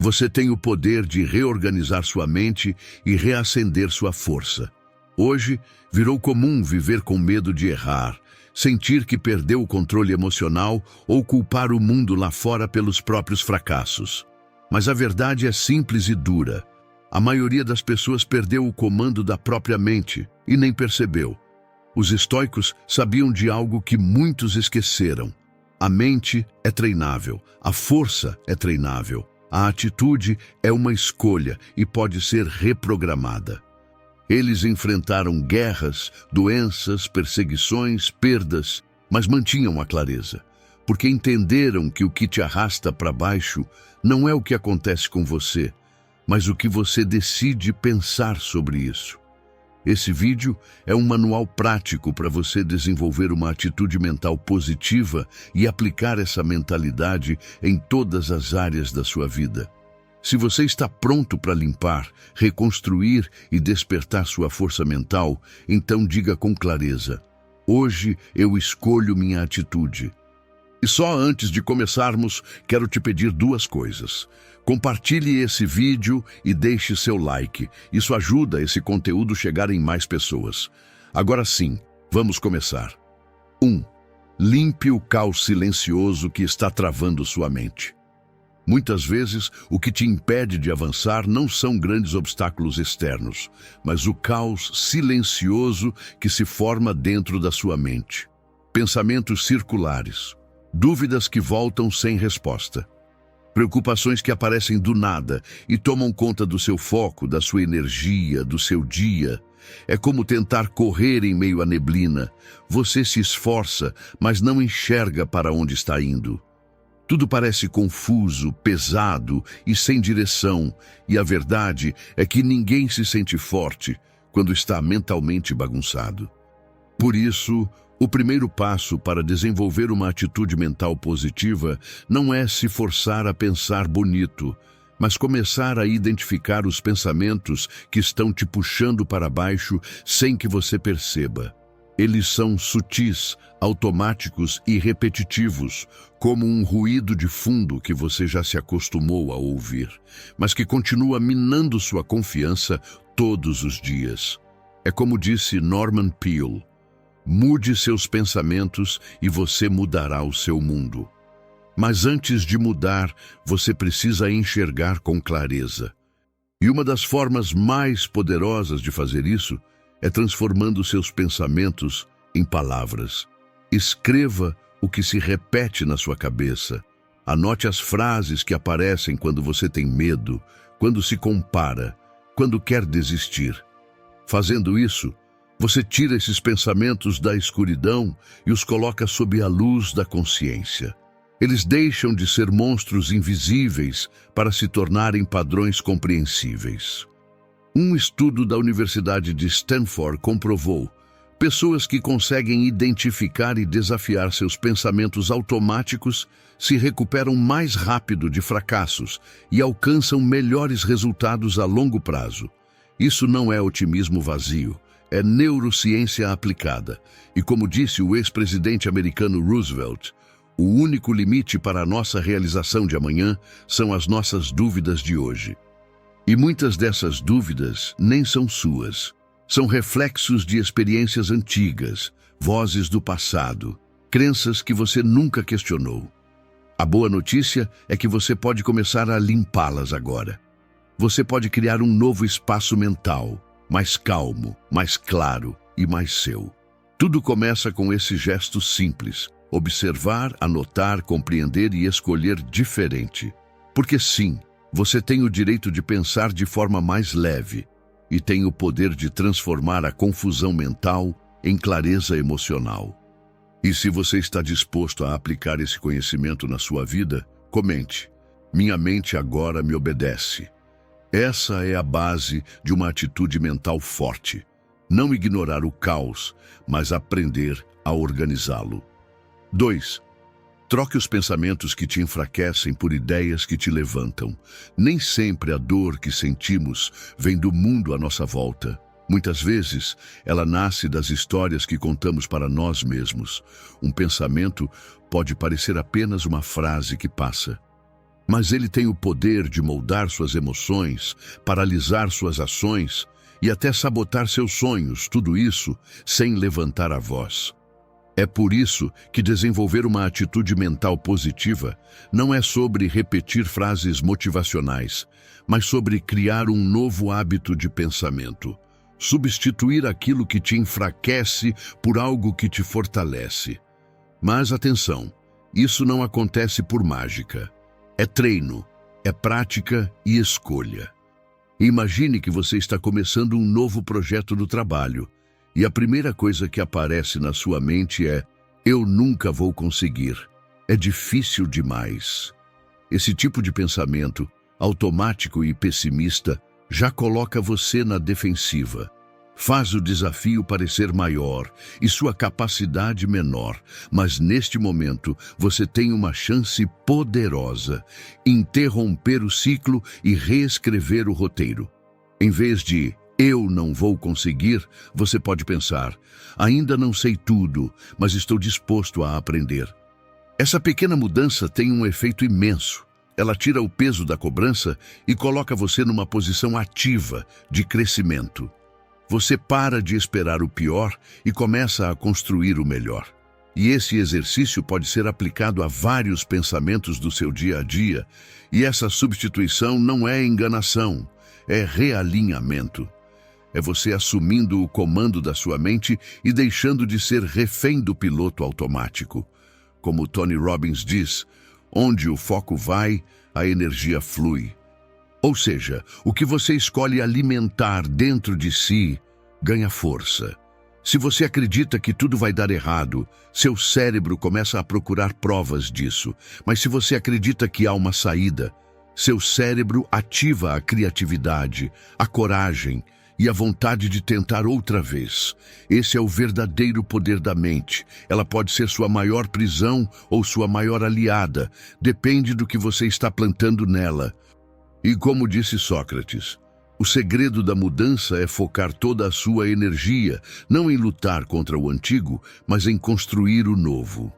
Você tem o poder de reorganizar sua mente e reacender sua força. Hoje, virou comum viver com medo de errar, sentir que perdeu o controle emocional ou culpar o mundo lá fora pelos próprios fracassos. Mas a verdade é simples e dura. A maioria das pessoas perdeu o comando da própria mente e nem percebeu. Os estoicos sabiam de algo que muitos esqueceram. A mente é treinável, a força é treinável, a atitude é uma escolha e pode ser reprogramada. Eles enfrentaram guerras, doenças, perseguições, perdas, mas mantinham a clareza, porque entenderam que o que te arrasta para baixo não é o que acontece com você, mas o que você decide pensar sobre isso. Esse vídeo é um manual prático para você desenvolver uma atitude mental positiva e aplicar essa mentalidade em todas as áreas da sua vida. Se você está pronto para limpar, reconstruir e despertar sua força mental, então diga com clareza: hoje eu escolho minha atitude. E só antes de começarmos, quero te pedir duas coisas. Compartilhe esse vídeo e deixe seu like. Isso ajuda esse conteúdo a chegar em mais pessoas. Agora sim, vamos começar. 1. Limpe o caos silencioso que está travando sua mente. Muitas vezes, o que te impede de avançar não são grandes obstáculos externos, mas o caos silencioso que se forma dentro da sua mente. Pensamentos circulares, dúvidas que voltam sem resposta, preocupações que aparecem do nada e tomam conta do seu foco, da sua energia, do seu dia. É como tentar correr em meio à neblina. Você se esforça, mas não enxerga para onde está indo. Tudo parece confuso, pesado e sem direção, e a verdade é que ninguém se sente forte quando está mentalmente bagunçado. Por isso, o primeiro passo para desenvolver uma atitude mental positiva não é se forçar a pensar bonito, mas começar a identificar os pensamentos que estão te puxando para baixo sem que você perceba. Eles são sutis, automáticos e repetitivos, como um ruído de fundo que você já se acostumou a ouvir, mas que continua minando sua confiança todos os dias. É como disse Norman Peale: mude seus pensamentos e você mudará o seu mundo. Mas antes de mudar, você precisa enxergar com clareza. E uma das formas mais poderosas de fazer isso é transformando seus pensamentos em palavras. Escreva o que se repete na sua cabeça. Anote as frases que aparecem quando você tem medo, quando se compara, quando quer desistir. Fazendo isso, você tira esses pensamentos da escuridão e os coloca sob a luz da consciência. Eles deixam de ser monstros invisíveis para se tornarem padrões compreensíveis. Um estudo da Universidade de Stanford comprovou: pessoas que conseguem identificar e desafiar seus pensamentos automáticos se recuperam mais rápido de fracassos e alcançam melhores resultados a longo prazo. Isso não é otimismo vazio, é neurociência aplicada. E como disse o ex-presidente americano Roosevelt, o único limite para a nossa realização de amanhã são as nossas dúvidas de hoje. E muitas dessas dúvidas nem são suas. São reflexos de experiências antigas, vozes do passado, crenças que você nunca questionou. A boa notícia é que você pode começar a limpá-las agora. Você pode criar um novo espaço mental, mais calmo, mais claro e mais seu. Tudo começa com esse gesto simples: observar, anotar, compreender e escolher diferente. Porque sim, você tem o direito de pensar de forma mais leve e tem o poder de transformar a confusão mental em clareza emocional. E se você está disposto a aplicar esse conhecimento na sua vida, comente: minha mente agora me obedece. Essa é a base de uma atitude mental forte. Não ignorar o caos, mas aprender a organizá-lo. 2. Troque os pensamentos que te enfraquecem por ideias que te levantam. Nem sempre a dor que sentimos vem do mundo à nossa volta. Muitas vezes, ela nasce das histórias que contamos para nós mesmos. Um pensamento pode parecer apenas uma frase que passa. mas ele tem o poder de moldar suas emoções, paralisar suas ações e até sabotar seus sonhos, tudo isso sem levantar a voz. É por isso que desenvolver uma atitude mental positiva não é sobre repetir frases motivacionais, mas sobre criar um novo hábito de pensamento. Substituir aquilo que te enfraquece por algo que te fortalece. Mas atenção, isso não acontece por mágica. É treino, é prática e escolha. Imagine que você está começando um novo projeto do trabalho e a primeira coisa que aparece na sua mente é: eu nunca vou conseguir, é difícil demais. Esse tipo de pensamento, automático e pessimista, já coloca você na defensiva. Faz o desafio parecer maior e sua capacidade menor, mas neste momento você tem uma chance poderosa: interromper o ciclo e reescrever o roteiro. Em vez de "eu não vou conseguir", você pode pensar: ainda não sei tudo, mas estou disposto a aprender. Essa pequena mudança tem um efeito imenso. Ela tira o peso da cobrança e coloca você numa posição ativa de crescimento. Você para de esperar o pior e começa a construir o melhor. E esse exercício pode ser aplicado a vários pensamentos do seu dia a dia, e essa substituição não é enganação, é realinhamento. É você assumindo o comando da sua mente e deixando de ser refém do piloto automático. Como Tony Robbins diz, onde o foco vai, a energia flui. Ou seja, o que você escolhe alimentar dentro de si ganha força. Se você acredita que tudo vai dar errado, seu cérebro começa a procurar provas disso. Mas se você acredita que há uma saída, seu cérebro ativa a criatividade, a coragem e a vontade de tentar outra vez. Esse é o verdadeiro poder da mente. Ela pode ser sua maior prisão ou sua maior aliada. Depende do que você está plantando nela. E como disse Sócrates, o segredo da mudança é focar toda a sua energia, não em lutar contra o antigo, mas em construir o novo.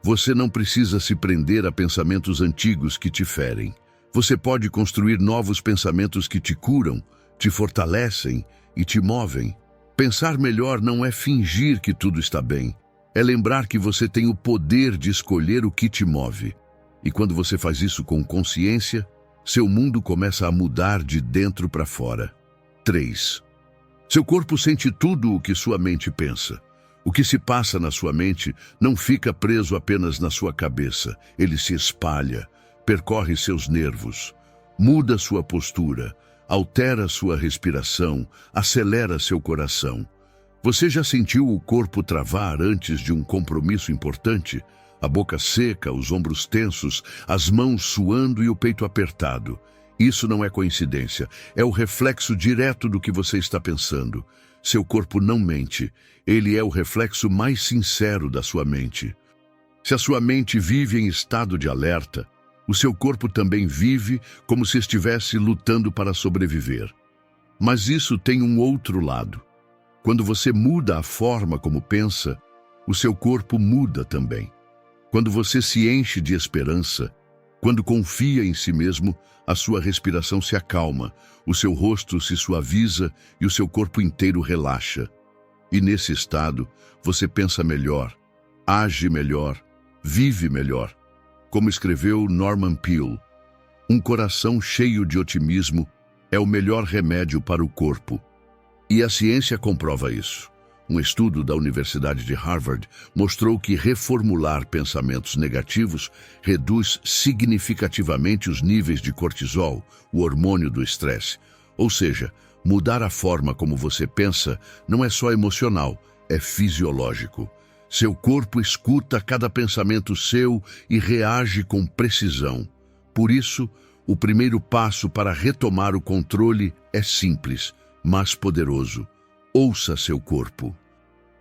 Você não precisa se prender a pensamentos antigos que te ferem. Você pode construir novos pensamentos que te curam, te fortalecem e te movem. Pensar melhor não é fingir que tudo está bem. É lembrar que você tem o poder de escolher o que te move. E quando você faz isso com consciência, seu mundo começa a mudar de dentro para fora. 3. Seu corpo sente tudo o que sua mente pensa. O que se passa na sua mente não fica preso apenas na sua cabeça. Ele se espalha, percorre seus nervos, muda sua postura, altera sua respiração, acelera seu coração. Você já sentiu o corpo travar antes de um compromisso importante? A boca seca, os ombros tensos, as mãos suando e o peito apertado. Isso não é coincidência, é o reflexo direto do que você está pensando. Seu corpo não mente, ele é o reflexo mais sincero da sua mente. Se a sua mente vive em estado de alerta, o seu corpo também vive como se estivesse lutando para sobreviver. Mas isso tem um outro lado. Quando você muda a forma como pensa, o seu corpo muda também. Quando você se enche de esperança, quando confia em si mesmo, a sua respiração se acalma, o seu rosto se suaviza e o seu corpo inteiro relaxa. E nesse estado, você pensa melhor, age melhor, vive melhor. Como escreveu Norman Peale, um coração cheio de otimismo é o melhor remédio para o corpo. E a ciência comprova isso. Um estudo da Universidade de Harvard mostrou que reformular pensamentos negativos reduz significativamente os níveis de cortisol, o hormônio do estresse. Ou seja, mudar a forma como você pensa não é só emocional, é fisiológico. Seu corpo escuta cada pensamento seu e reage com precisão. Por isso, o primeiro passo para retomar o controle é simples, mas poderoso. Ouça seu corpo.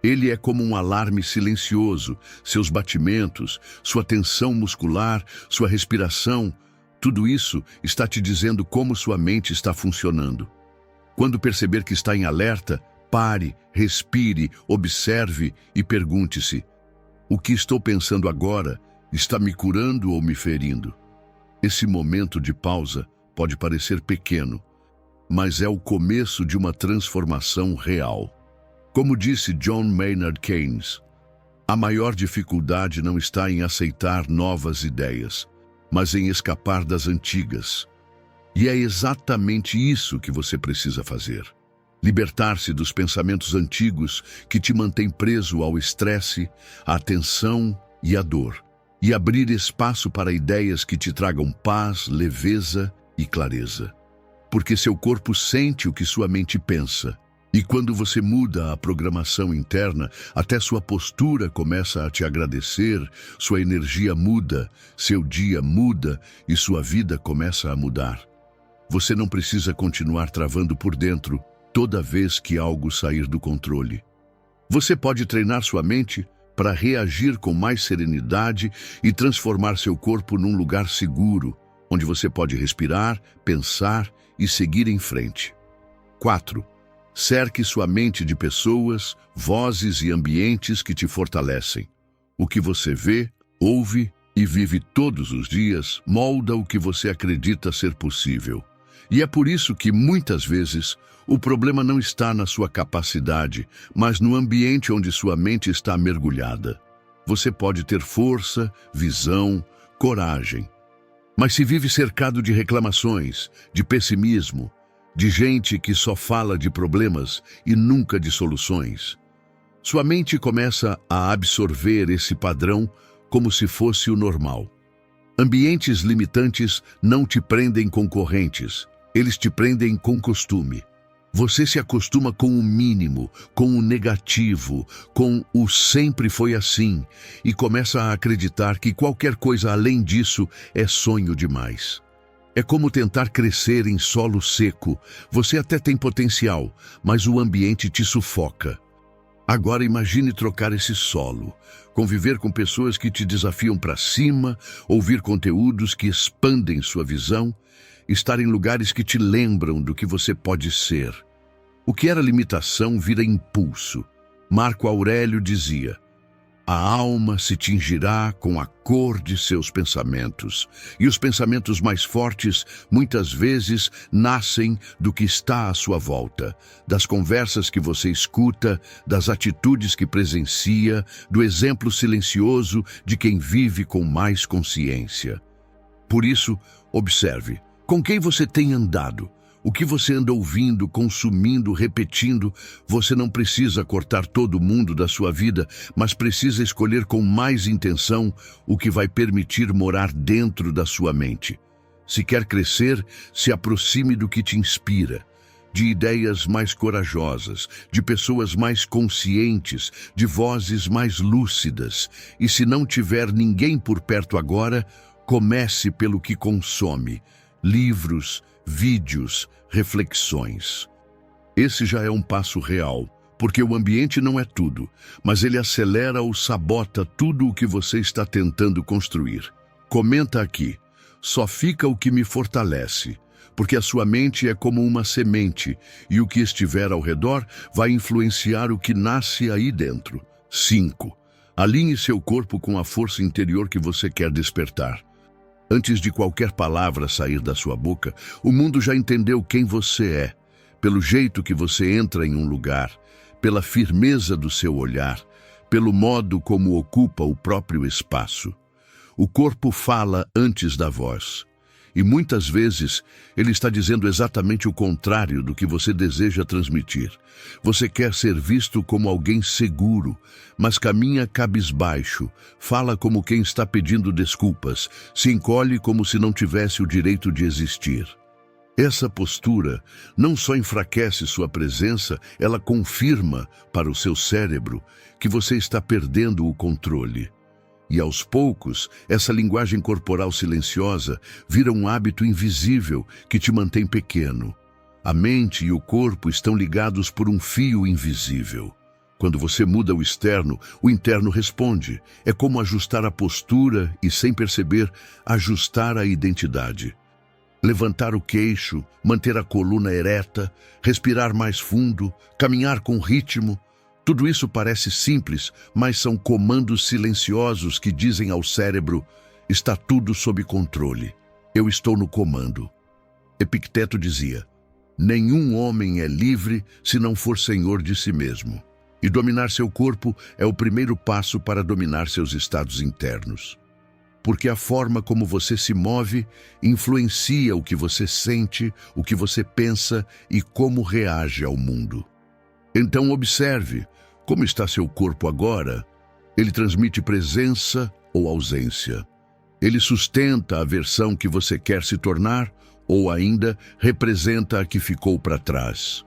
Ele é como um alarme silencioso. Seus batimentos, sua tensão muscular, sua respiração, tudo isso está te dizendo como sua mente está funcionando. Quando perceber que está em alerta, pare, respire, observe e pergunte-se: o que estou pensando agora está me curando ou me ferindo? Esse momento de pausa pode parecer pequeno, mas é o começo de uma transformação real. Como disse John Maynard Keynes, a maior dificuldade não está em aceitar novas ideias, mas em escapar das antigas. E é exatamente isso que você precisa fazer. Libertar-se dos pensamentos antigos que te mantêm preso ao estresse, à tensão e à dor, e abrir espaço para ideias que te tragam paz, leveza e clareza. Porque seu corpo sente o que sua mente pensa. E quando você muda a programação interna, até sua postura começa a te agradecer, sua energia muda, seu dia muda e sua vida começa a mudar. Você não precisa continuar travando por dentro toda vez que algo sair do controle. Você pode treinar sua mente para reagir com mais serenidade e transformar seu corpo num lugar seguro, onde você pode respirar, pensar e seguir em frente. 4. Cerque sua mente de pessoas, vozes e ambientes que te fortalecem. O que você vê, ouve e vive todos os dias molda o que você acredita ser possível. E é por isso que, muitas vezes, o problema não está na sua capacidade, mas no ambiente onde sua mente está mergulhada. Você pode ter força, visão, coragem. Mas se vive cercado de reclamações, de pessimismo, de gente que só fala de problemas e nunca de soluções, sua mente começa a absorver esse padrão como se fosse o normal. Ambientes limitantes não te prendem com correntes, eles te prendem com costume. Você se acostuma com o mínimo, com o negativo, com o sempre foi assim, e começa a acreditar que qualquer coisa além disso é sonho demais. É como tentar crescer em solo seco. Você até tem potencial, mas o ambiente te sufoca. Agora imagine trocar esse solo, conviver com pessoas que te desafiam para cima, ouvir conteúdos que expandem sua visão, estar em lugares que te lembram do que você pode ser. O que era limitação vira impulso. Marco Aurélio dizia: a alma se tingirá com a cor de seus pensamentos, e os pensamentos mais fortes, muitas vezes, nascem do que está à sua volta, das conversas que você escuta, das atitudes que presencia, do exemplo silencioso de quem vive com mais consciência. Por isso, observe, com quem você tem andado? O que você anda ouvindo, consumindo, repetindo? Você não precisa cortar todo mundo da sua vida, mas precisa escolher com mais intenção o que vai permitir morar dentro da sua mente. Se quer crescer, se aproxime do que te inspira, de ideias mais corajosas, de pessoas mais conscientes, de vozes mais lúcidas. E se não tiver ninguém por perto agora, comece pelo que consome: livros, vídeos, reflexões. Esse já é um passo real, porque o ambiente não é tudo, mas ele acelera ou sabota tudo o que você está tentando construir. Comenta aqui: só fica o que me fortalece, porque a sua mente é como uma semente, e o que estiver ao redor vai influenciar o que nasce aí dentro. 5. Alinhe seu corpo com a força interior que você quer despertar. Antes de qualquer palavra sair da sua boca, o mundo já entendeu quem você é, pelo jeito que você entra em um lugar, pela firmeza do seu olhar, pelo modo como ocupa o próprio espaço. O corpo fala antes da voz, e muitas vezes ele está dizendo exatamente o contrário do que você deseja transmitir. Você quer ser visto como alguém seguro, mas caminha cabisbaixo, fala como quem está pedindo desculpas, se encolhe como se não tivesse o direito de existir. Essa postura não só enfraquece sua presença, ela confirma para o seu cérebro que você está perdendo o controle. E aos poucos, essa linguagem corporal silenciosa vira um hábito invisível que te mantém pequeno. A mente e o corpo estão ligados por um fio invisível. Quando você muda o externo, o interno responde. É como ajustar a postura e, sem perceber, ajustar a identidade. Levantar o queixo, manter a coluna ereta, respirar mais fundo, caminhar com ritmo. Tudo isso parece simples, mas são comandos silenciosos que dizem ao cérebro: está tudo sob controle. Eu estou no comando. Epicteto dizia: nenhum homem é livre se não for senhor de si mesmo. E dominar seu corpo é o primeiro passo para dominar seus estados internos. Porque a forma como você se move influencia o que você sente, o que você pensa e como reage ao mundo. Então observe como está seu corpo agora. Ele transmite presença ou ausência. Ele sustenta a versão que você quer se tornar ou ainda representa a que ficou para trás.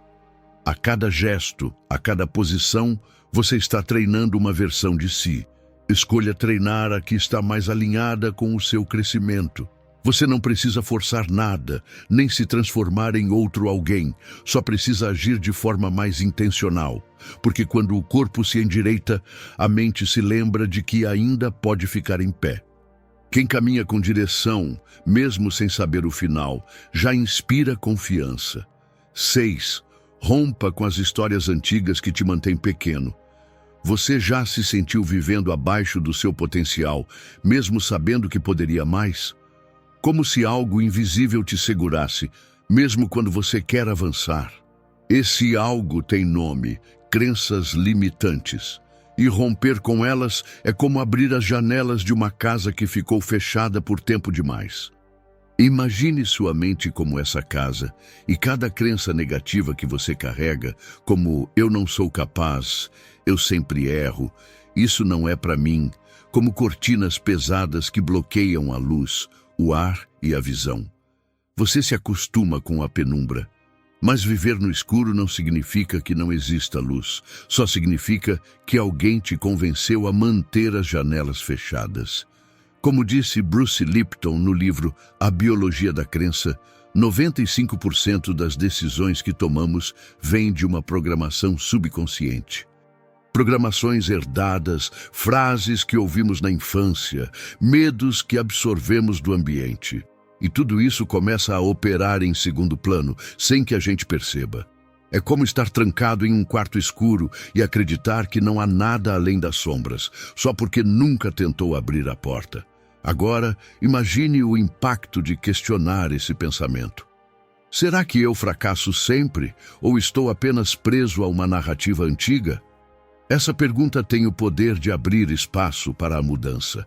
A cada gesto, a cada posição, você está treinando uma versão de si. Escolha treinar a que está mais alinhada com o seu crescimento. Você não precisa forçar nada, nem se transformar em outro alguém. Só precisa agir de forma mais intencional. Porque quando o corpo se endireita, a mente se lembra de que ainda pode ficar em pé. Quem caminha com direção, mesmo sem saber o final, já inspira confiança. 6. Rompa com as histórias antigas que te mantêm pequeno. Você já se sentiu vivendo abaixo do seu potencial, mesmo sabendo que poderia mais? Como se algo invisível te segurasse, mesmo quando você quer avançar. Esse algo tem nome: crenças limitantes. E romper com elas é como abrir as janelas de uma casa que ficou fechada por tempo demais. Imagine sua mente como essa casa, e cada crença negativa que você carrega, como eu não sou capaz, eu sempre erro, isso não é para mim, como cortinas pesadas que bloqueiam a luz, o ar e a visão. Você se acostuma com a penumbra, mas viver no escuro não significa que não exista luz, só significa que alguém te convenceu a manter as janelas fechadas. Como disse Bruce Lipton no livro A Biologia da Crença, 95% das decisões que tomamos vêm de uma programação subconsciente. Programações herdadas, frases que ouvimos na infância, medos que absorvemos do ambiente. E tudo isso começa a operar em segundo plano, sem que a gente perceba. É como estar trancado em um quarto escuro e acreditar que não há nada além das sombras, só porque nunca tentou abrir a porta. Agora, imagine o impacto de questionar esse pensamento. Será que eu fracasso sempre, ou estou apenas preso a uma narrativa antiga? Essa pergunta tem o poder de abrir espaço para a mudança.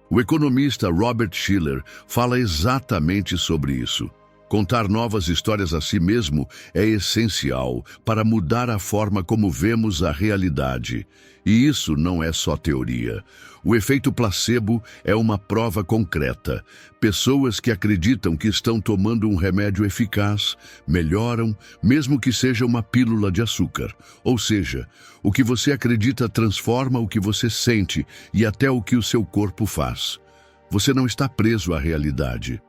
O economista Robert Shiller fala exatamente sobre isso. Contar novas histórias a si mesmo é essencial para mudar a forma como vemos a realidade. E isso não é só teoria. O efeito placebo é uma prova concreta. Pessoas que acreditam que estão tomando um remédio eficaz melhoram, mesmo que seja uma pílula de açúcar. Ou seja, o que você acredita transforma o que você sente e até o que o seu corpo faz. Você não está preso à realidade.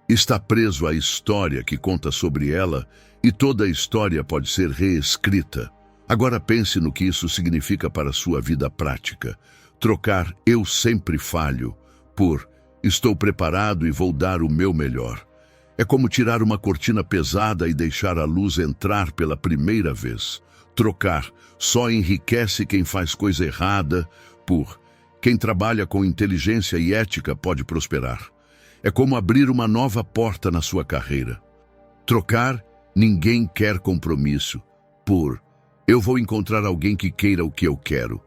Está preso à história que conta sobre ela, e toda a história pode ser reescrita. Agora pense no que isso significa para a sua vida prática. Trocar "eu sempre falho" por "estou preparado e vou dar o meu melhor". É como tirar uma cortina pesada e deixar a luz entrar pela primeira vez. Trocar "só enriquece quem faz coisa errada" por "quem trabalha com inteligência e ética pode prosperar". É como abrir uma nova porta na sua carreira. Trocar "ninguém quer compromisso" por "eu vou encontrar alguém que queira o que eu quero".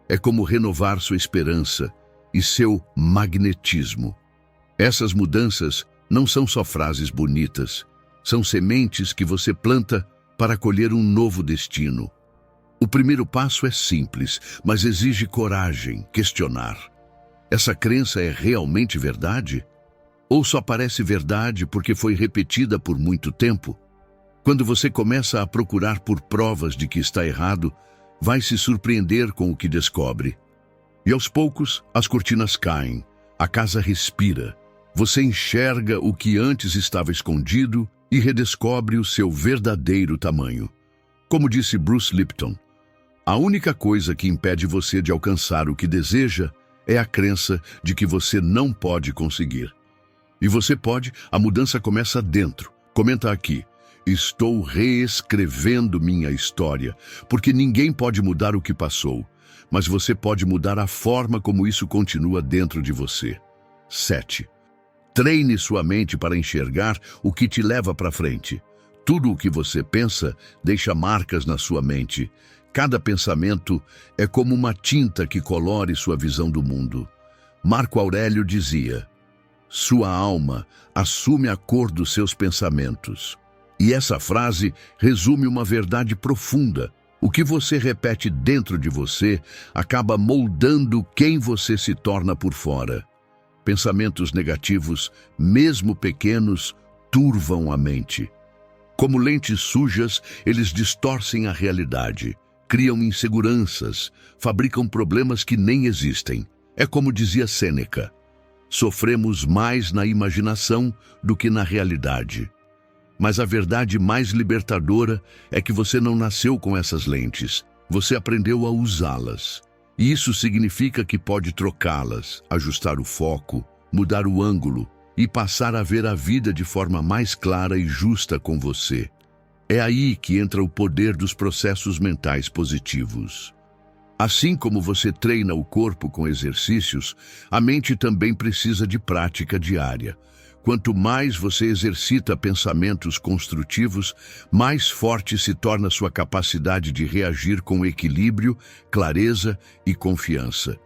É como renovar sua esperança e seu magnetismo. Essas mudanças não são só frases bonitas, são sementes que você planta para colher um novo destino. O primeiro passo é simples, mas exige coragem, questionar. Essa crença é realmente verdade? Ou só parece verdade porque foi repetida por muito tempo? Quando você começa a procurar por provas de que está errado, vai se surpreender com o que descobre. E aos poucos, as cortinas caem, a casa respira. Você enxerga o que antes estava escondido e redescobre o seu verdadeiro tamanho. Como disse Bruce Lipton, a única coisa que impede você de alcançar o que deseja é a crença de que você não pode conseguir. E você pode, a mudança começa dentro. Comenta aqui: estou reescrevendo minha história, porque ninguém pode mudar o que passou, mas você pode mudar a forma como isso continua dentro de você. 7. Treine sua mente para enxergar o que te leva para frente. Tudo o que você pensa deixa marcas na sua mente. Cada pensamento é como uma tinta que colore sua visão do mundo. Marco Aurélio dizia: sua alma assume a cor dos seus pensamentos. E essa frase resume uma verdade profunda. O que você repete dentro de você acaba moldando quem você se torna por fora. Pensamentos negativos, mesmo pequenos, turvam a mente. Como lentes sujas, eles distorcem a realidade, criam inseguranças, fabricam problemas que nem existem. É como dizia Sêneca: sofremos mais na imaginação do que na realidade. Mas a verdade mais libertadora é que você não nasceu com essas lentes, você aprendeu a usá-las. E isso significa que pode trocá-las, ajustar o foco, mudar o ângulo e passar a ver a vida de forma mais clara e justa com você. É aí que entra o poder dos processos mentais positivos. Assim como você treina o corpo com exercícios, a mente também precisa de prática diária. Quanto mais você exercita pensamentos construtivos, mais forte se torna sua capacidade de reagir com equilíbrio, clareza e confiança.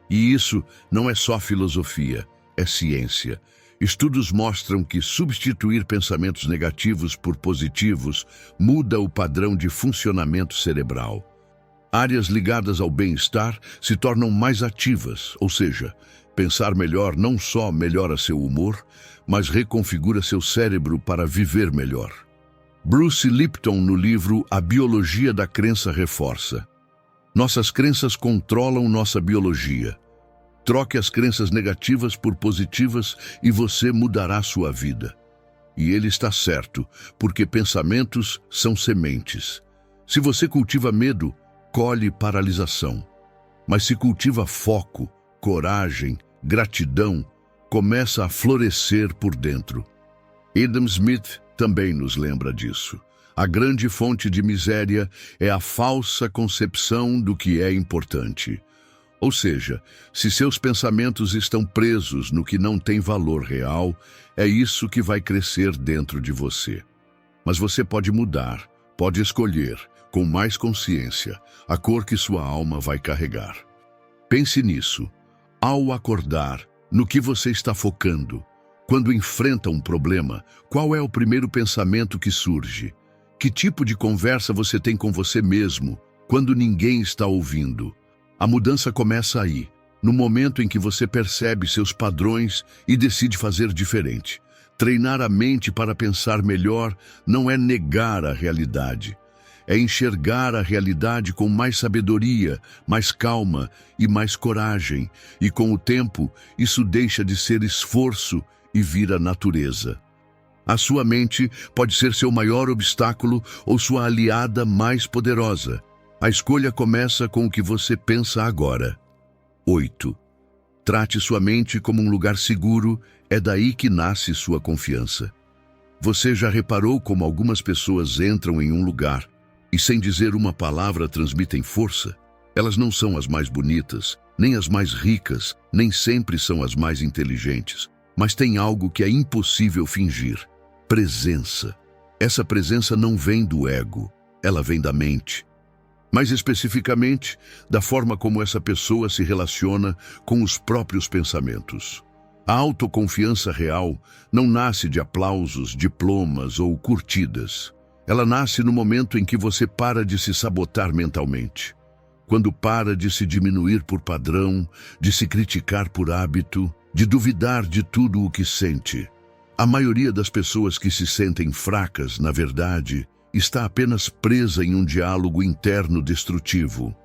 E isso não é só filosofia, é ciência. Estudos mostram que substituir pensamentos negativos por positivos muda o padrão de funcionamento cerebral. Áreas ligadas ao bem-estar se tornam mais ativas, ou seja, pensar melhor não só melhora seu humor, mas reconfigura seu cérebro para viver melhor. Bruce Lipton, no livro A Biologia da Crença, reforça: nossas crenças controlam nossa biologia. Troque as crenças negativas por positivas e você mudará sua vida. E ele está certo, porque pensamentos são sementes. Se você cultiva medo, colhe paralisação. Mas se cultiva foco, coragem, gratidão, começa a florescer por dentro. Adam Smith também nos lembra disso. A grande fonte de miséria é a falsa concepção do que é importante. Ou seja, se seus pensamentos estão presos no que não tem valor real, é isso que vai crescer dentro de você. Mas você pode mudar, pode escolher, com mais consciência, a cor que sua alma vai carregar. Pense nisso. Ao acordar, no que você está focando? Quando enfrenta um problema, qual é o primeiro pensamento que surge? Que tipo de conversa você tem com você mesmo, quando ninguém está ouvindo? A mudança começa aí, no momento em que você percebe seus padrões e decide fazer diferente. Treinar a mente para pensar melhor não é negar a realidade. É enxergar a realidade com mais sabedoria, mais calma e mais coragem. E com o tempo, isso deixa de ser esforço e vira natureza. A sua mente pode ser seu maior obstáculo ou sua aliada mais poderosa. A escolha começa com o que você pensa agora. 8. Trate sua mente como um lugar seguro, é daí que nasce sua confiança. Você já reparou como algumas pessoas entram em um lugar e, sem dizer uma palavra, transmitem força? Elas não são as mais bonitas, nem as mais ricas, nem sempre são as mais inteligentes, mas tem algo que é impossível fingir: presença. Essa presença não vem do ego, ela vem da mente. Mais especificamente, da forma como essa pessoa se relaciona com os próprios pensamentos. A autoconfiança real não nasce de aplausos, diplomas ou curtidas. Ela nasce no momento em que você para de se sabotar mentalmente. Quando para de se diminuir por padrão, de se criticar por hábito, de duvidar de tudo o que sente. A maioria das pessoas que se sentem fracas, na verdade, está apenas presa em um diálogo interno destrutivo.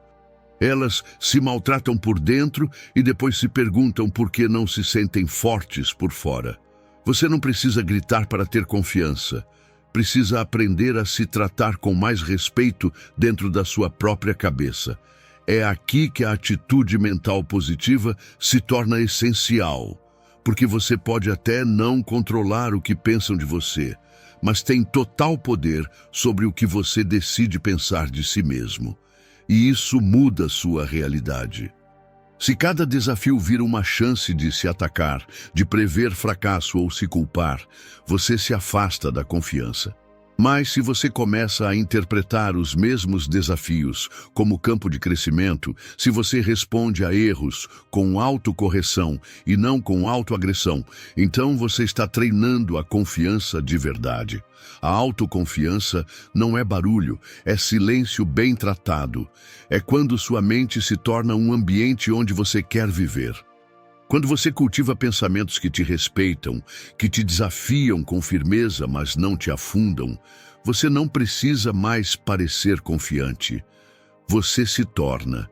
Elas se maltratam por dentro e depois se perguntam por que não se sentem fortes por fora. Você não precisa gritar para ter confiança. Precisa aprender a se tratar com mais respeito dentro da sua própria cabeça. É aqui que a atitude mental positiva se torna essencial, porque você pode até não controlar o que pensam de você, mas tem total poder sobre o que você decide pensar de si mesmo. E isso muda sua realidade. Se cada desafio vira uma chance de se atacar, de prever fracasso ou se culpar, você se afasta da confiança. Mas se você começa a interpretar os mesmos desafios como campo de crescimento, se você responde a erros com autocorreção e não com autoagressão, então você está treinando a confiança de verdade. A autoconfiança não é barulho, é silêncio bem tratado. É quando sua mente se torna um ambiente onde você quer viver. Quando você cultiva pensamentos que te respeitam, que te desafiam com firmeza, mas não te afundam, você não precisa mais parecer confiante. Você se torna.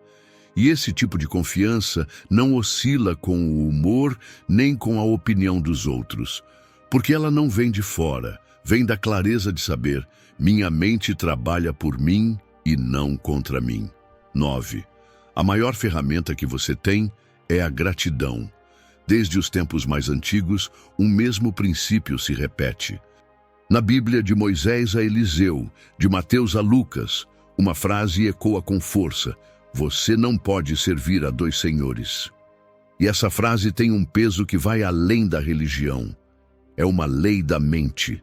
E esse tipo de confiança não oscila com o humor nem com a opinião dos outros, porque ela não vem de fora, vem da clareza de saber: minha mente trabalha por mim e não contra mim. 9. A maior ferramenta que você tem é a gratidão. Desde os tempos mais antigos, um mesmo princípio se repete. Na Bíblia, de Moisés a Eliseu, de Mateus a Lucas, uma frase ecoa com força: você não pode servir a dois senhores. E essa frase tem um peso que vai além da religião. É uma lei da mente.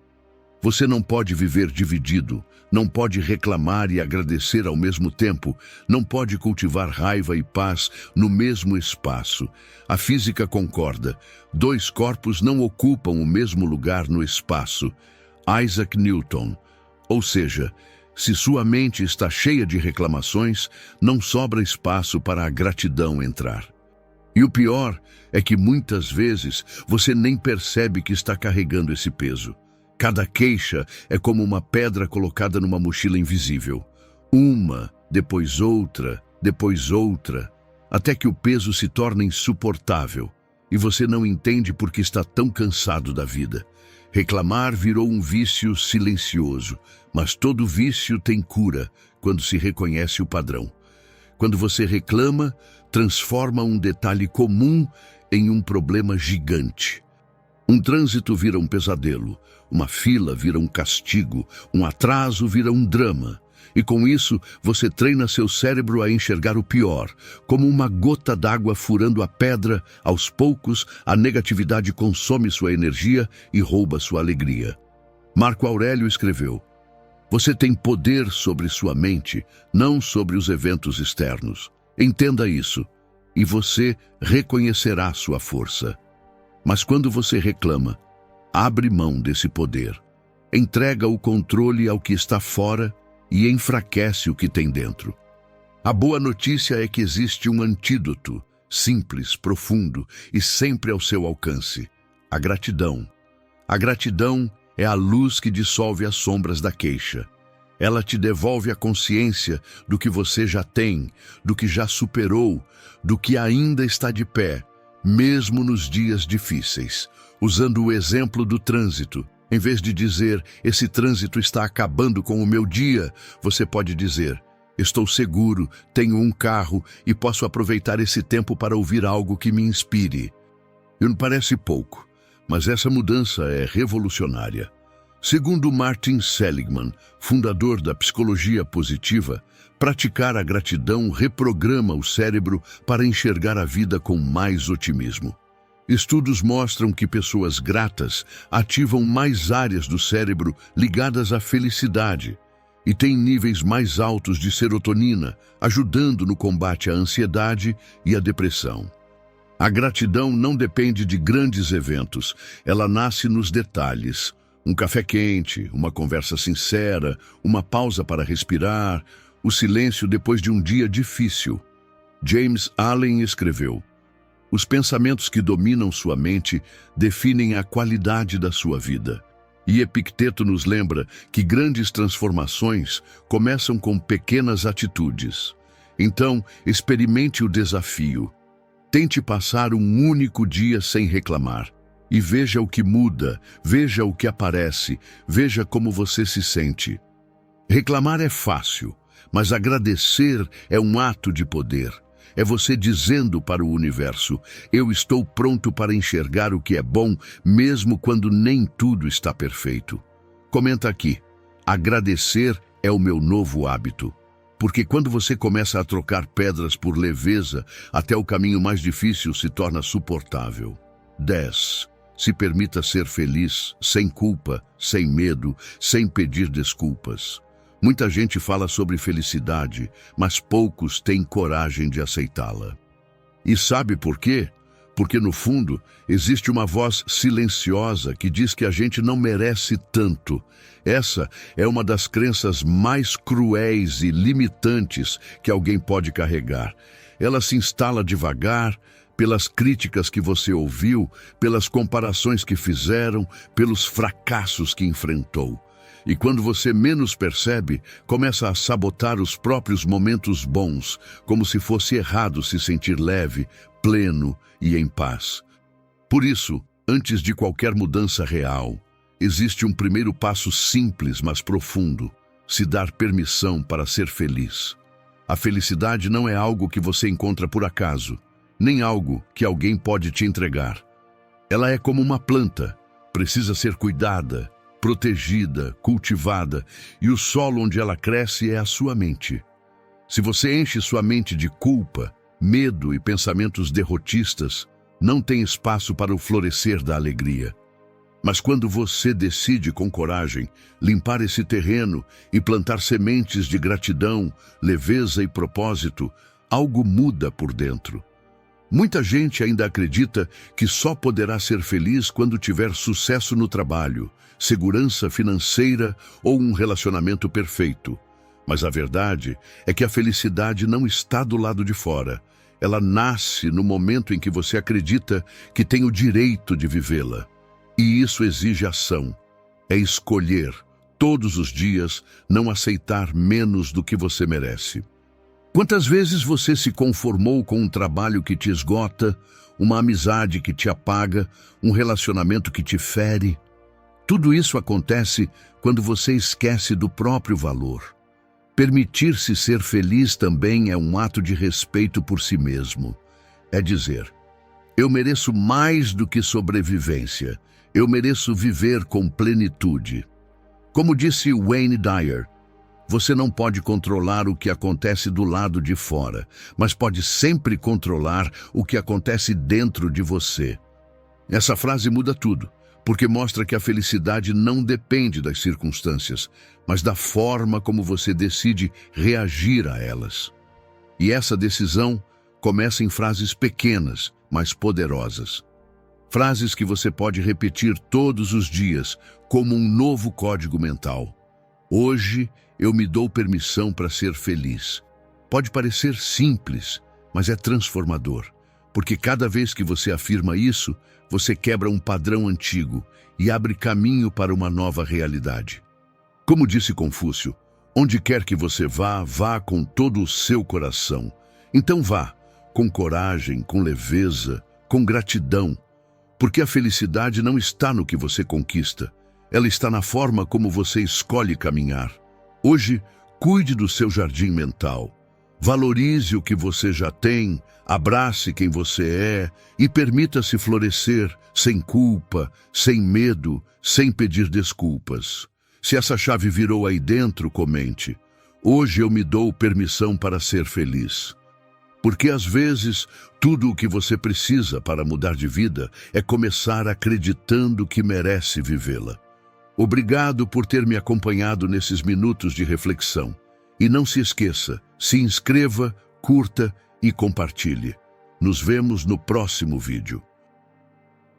Você não pode viver dividido, não pode reclamar e agradecer ao mesmo tempo, não pode cultivar raiva e paz no mesmo espaço. A física concorda: dois corpos não ocupam o mesmo lugar no espaço. Isaac Newton. Ou seja, se sua mente está cheia de reclamações, não sobra espaço para a gratidão entrar. E o pior é que muitas vezes você nem percebe que está carregando esse peso. Cada queixa é como uma pedra colocada numa mochila invisível. Uma, depois outra, até que o peso se torna insuportável e você não entende por que está tão cansado da vida. Reclamar virou um vício silencioso, mas todo vício tem cura quando se reconhece o padrão. Quando você reclama, transforma um detalhe comum em um problema gigante. Um trânsito vira um pesadelo, uma fila vira um castigo, um atraso vira um drama. E com isso, você treina seu cérebro a enxergar o pior, como uma gota d'água furando a pedra. Aos poucos, a negatividade consome sua energia e rouba sua alegria. Marco Aurélio escreveu: você tem poder sobre sua mente, não sobre os eventos externos. Entenda isso, e você reconhecerá sua força. Mas quando você reclama, abre mão desse poder, entrega o controle ao que está fora e enfraquece o que tem dentro. A boa notícia é que existe um antídoto, simples, profundo e sempre ao seu alcance: a gratidão. A gratidão é a luz que dissolve as sombras da queixa. Ela te devolve a consciência do que você já tem, do que já superou, do que ainda está de pé, mesmo nos dias difíceis. Usando o exemplo do trânsito, em vez de dizer: esse trânsito está acabando com o meu dia, você pode dizer: estou seguro, tenho um carro e posso aproveitar esse tempo para ouvir algo que me inspire. E não parece pouco, mas essa mudança é revolucionária. Segundo Martin Seligman, fundador da psicologia positiva, praticar a gratidão reprograma o cérebro para enxergar a vida com mais otimismo. Estudos mostram que pessoas gratas ativam mais áreas do cérebro ligadas à felicidade e têm níveis mais altos de serotonina, ajudando no combate à ansiedade e à depressão. A gratidão não depende de grandes eventos, ela nasce nos detalhes. Um café quente, uma conversa sincera, uma pausa para respirar, o silêncio depois de um dia difícil. James Allen escreveu: os pensamentos que dominam sua mente definem a qualidade da sua vida. E Epicteto nos lembra que grandes transformações começam com pequenas atitudes. Então, experimente o desafio. Tente passar um único dia sem reclamar. E veja o que muda, veja o que aparece, veja como você se sente. Reclamar é fácil, mas agradecer é um ato de poder. É você dizendo para o universo: eu estou pronto para enxergar o que é bom, mesmo quando nem tudo está perfeito. Comenta aqui: agradecer é o meu novo hábito. Porque quando você começa a trocar pedras por leveza, até o caminho mais difícil se torna suportável. 10. Se permita ser feliz, sem culpa, sem medo, sem pedir desculpas. Muita gente fala sobre felicidade, mas poucos têm coragem de aceitá-la. E sabe por quê? Porque no fundo existe uma voz silenciosa que diz que a gente não merece tanto. Essa é uma das crenças mais cruéis e limitantes que alguém pode carregar. Ela se instala devagar, pelas críticas que você ouviu, pelas comparações que fizeram, pelos fracassos que enfrentou. E quando você menos percebe, começa a sabotar os próprios momentos bons, como se fosse errado se sentir leve, pleno e em paz. Por isso, antes de qualquer mudança real, existe um primeiro passo simples, mas profundo: se dar permissão para ser feliz. A felicidade não é algo que você encontra por acaso, nem algo que alguém pode te entregar. Ela é como uma planta, precisa ser cuidada, protegida, cultivada, e o solo onde ela cresce é a sua mente. Se você enche sua mente de culpa, medo e pensamentos derrotistas, não tem espaço para o florescer da alegria. Mas quando você decide com coragem limpar esse terreno e plantar sementes de gratidão, leveza e propósito, algo muda por dentro. Muita gente ainda acredita que só poderá ser feliz quando tiver sucesso no trabalho, segurança financeira ou um relacionamento perfeito. Mas a verdade é que a felicidade não está do lado de fora. Ela nasce no momento em que você acredita que tem o direito de vivê-la. E isso exige ação. É escolher, todos os dias, não aceitar menos do que você merece. Quantas vezes você se conformou com um trabalho que te esgota, uma amizade que te apaga, um relacionamento que te fere? Tudo isso acontece quando você esquece do próprio valor. Permitir-se ser feliz também é um ato de respeito por si mesmo. É dizer: eu mereço mais do que sobrevivência. Eu mereço viver com plenitude. Como disse Wayne Dyer, você não pode controlar o que acontece do lado de fora, mas pode sempre controlar o que acontece dentro de você. Essa frase muda tudo, porque mostra que a felicidade não depende das circunstâncias, mas da forma como você decide reagir a elas. E essa decisão começa em frases pequenas, mas poderosas. Frases que você pode repetir todos os dias, como um novo código mental. Hoje eu me dou permissão para ser feliz. Pode parecer simples, mas é transformador, porque cada vez que você afirma isso, você quebra um padrão antigo e abre caminho para uma nova realidade. Como disse Confúcio, onde quer que você vá, vá com todo o seu coração. Então vá, com coragem, com leveza, com gratidão, porque a felicidade não está no que você conquista, ela está na forma como você escolhe caminhar. Hoje, cuide do seu jardim mental. Valorize o que você já tem, abrace quem você é e permita-se florescer sem culpa, sem medo, sem pedir desculpas. Se essa chave virou aí dentro, comente: hoje eu me dou permissão para ser feliz. Porque às vezes, tudo o que você precisa para mudar de vida é começar acreditando que merece vivê-la. Obrigado por ter me acompanhado nesses minutos de reflexão. E não se esqueça, se inscreva, curta e compartilhe. Nos vemos no próximo vídeo.